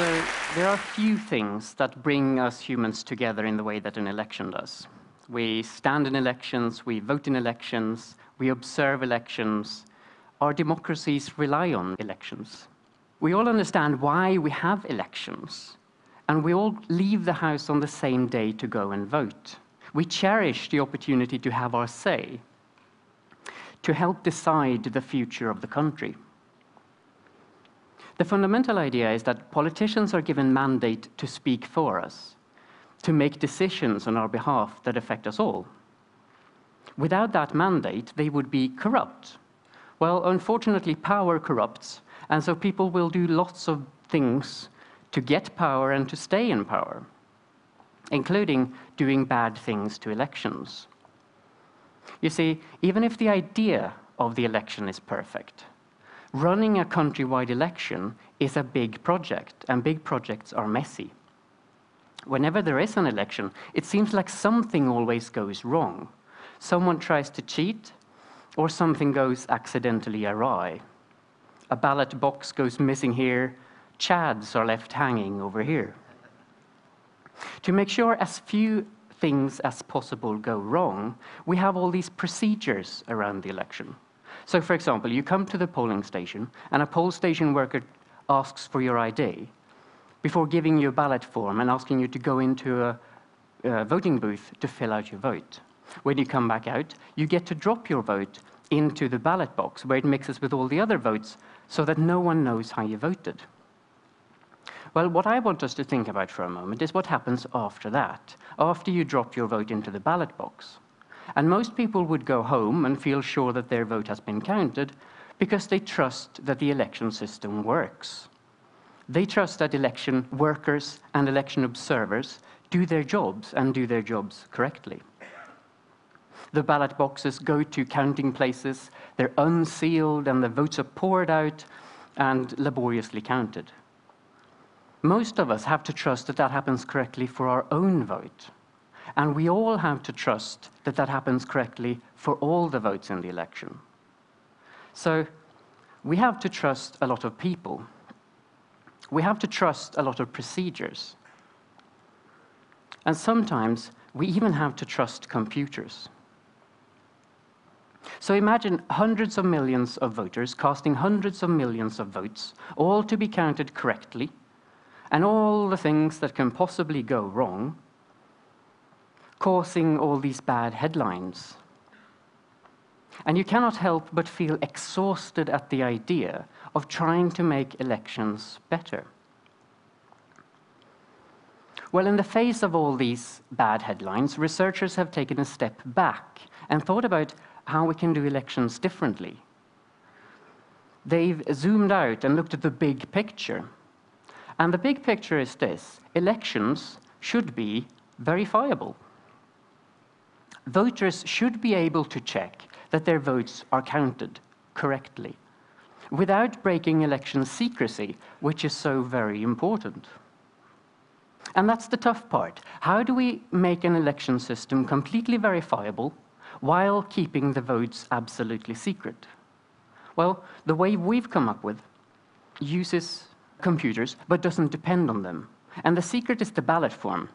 So there are few things that bring us humans together in the way that an election does. We stand in elections, we vote in elections, we observe elections. Our democracies rely on elections. We all understand why we have elections, and we all leave the house on the same day to go and vote. We cherish the opportunity to have our say, to help decide the future of the country. The fundamental idea is that politicians are given mandate to speak for us, to make decisions on our behalf that affect us all. Without that mandate, they would be corrupt. Well, unfortunately, power corrupts, and so people will do lots of things to get power and to stay in power, including doing bad things to elections. You see, even if the idea of the election is perfect, running a countrywide election is a big project, and big projects are messy. Whenever there is an election, it seems like something always goes wrong. Someone tries to cheat, or something goes accidentally awry. A ballot box goes missing here, chads are left hanging over here. To make sure as few things as possible go wrong, we have all these procedures around the election. So, for example, you come to the polling station, and a poll station worker asks for your ID before giving you a ballot form and asking you to go into a voting booth to fill out your vote. When you come back out, you get to drop your vote into the ballot box, where it mixes with all the other votes so that no one knows how you voted. Well, what I want us to think about for a moment is what happens after that, after you drop your vote into the ballot box. And most people would go home and feel sure that their vote has been counted because they trust that the election system works. They trust that election workers and election observers do their jobs and do their jobs correctly. The ballot boxes go to counting places, they're unsealed, and the votes are poured out and laboriously counted. Most of us have to trust that that happens correctly for our own vote. And we all have to trust that that happens correctly for all the votes in the election. So we have to trust a lot of people. We have to trust a lot of procedures. And sometimes we even have to trust computers. So imagine hundreds of millions of voters casting hundreds of millions of votes, all to be counted correctly, and all the things that can possibly go wrong, causing all these bad headlines. And you cannot help but feel exhausted at the idea of trying to make elections better. Well, in the face of all these bad headlines, researchers have taken a step back and thought about how we can do elections differently. They've zoomed out and looked at the big picture. And the big picture is this: elections should be verifiable. Voters should be able to check that their votes are counted correctly, without breaking election secrecy, which is so very important. And that's the tough part. How do we make an election system completely verifiable while keeping the votes absolutely secret? Well, the way we've come up with uses computers, but doesn't depend on them. And the secret is the ballot form.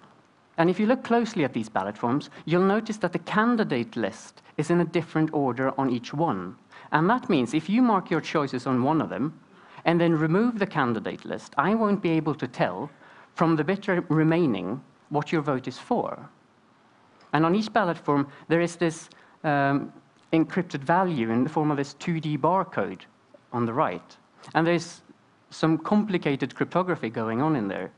And if you look closely at these ballot forms, you'll notice that the candidate list is in a different order on each one. And that means if you mark your choices on one of them, and then remove the candidate list, I won't be able to tell from the bit remaining what your vote is for. And on each ballot form, there is this encrypted value in the form of this 2D barcode on the right. And there's some complicated cryptography going on in there.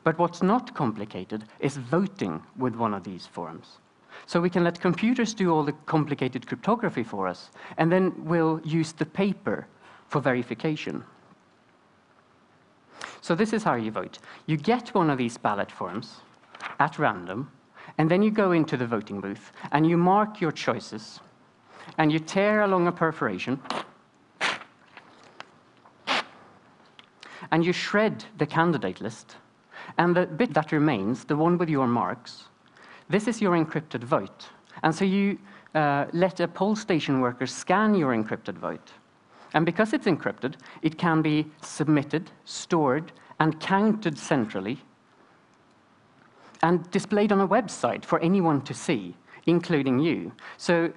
But what's not complicated is voting with one of these forms. So we can let computers do all the complicated cryptography for us, and then we'll use the paper for verification. So this is how you vote. You get one of these ballot forms at random, and then you go into the voting booth, and you mark your choices, and you tear along a perforation, and you shred the candidate list. And the bit that remains, the one with your marks, this is your encrypted vote. And so you let a poll station worker scan your encrypted vote. And because it's encrypted, it can be submitted, stored, and counted centrally and displayed on a website for anyone to see, including you. So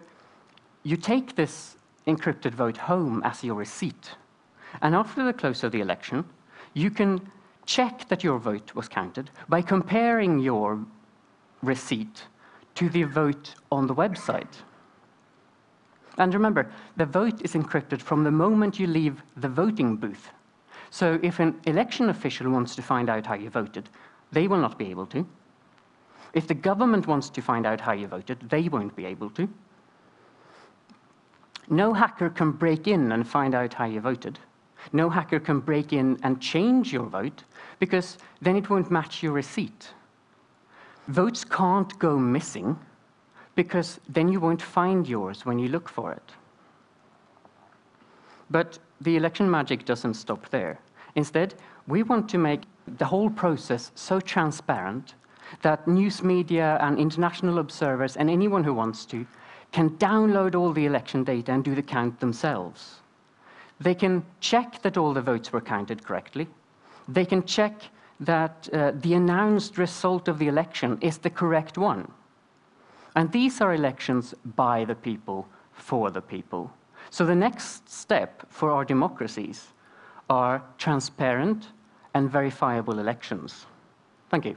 you take this encrypted vote home as your receipt, and after the close of the election, you can check that your vote was counted by comparing your receipt to the vote on the website. And remember, the vote is encrypted from the moment you leave the voting booth. So if an election official wants to find out how you voted, they will not be able to. If the government wants to find out how you voted, they won't be able to. No hacker can break in and find out how you voted. No hacker can break in and change your vote, because then it won't match your receipt. Votes can't go missing, because then you won't find yours when you look for it. But the election magic doesn't stop there. Instead, we want to make the whole process so transparent that news media and international observers and anyone who wants to can download all the election data and do the count themselves. They can check that all the votes were counted correctly. They can check that the announced result of the election is the correct one. And these are elections by the people, for the people. So the next step for our democracies are transparent and verifiable elections. Thank you.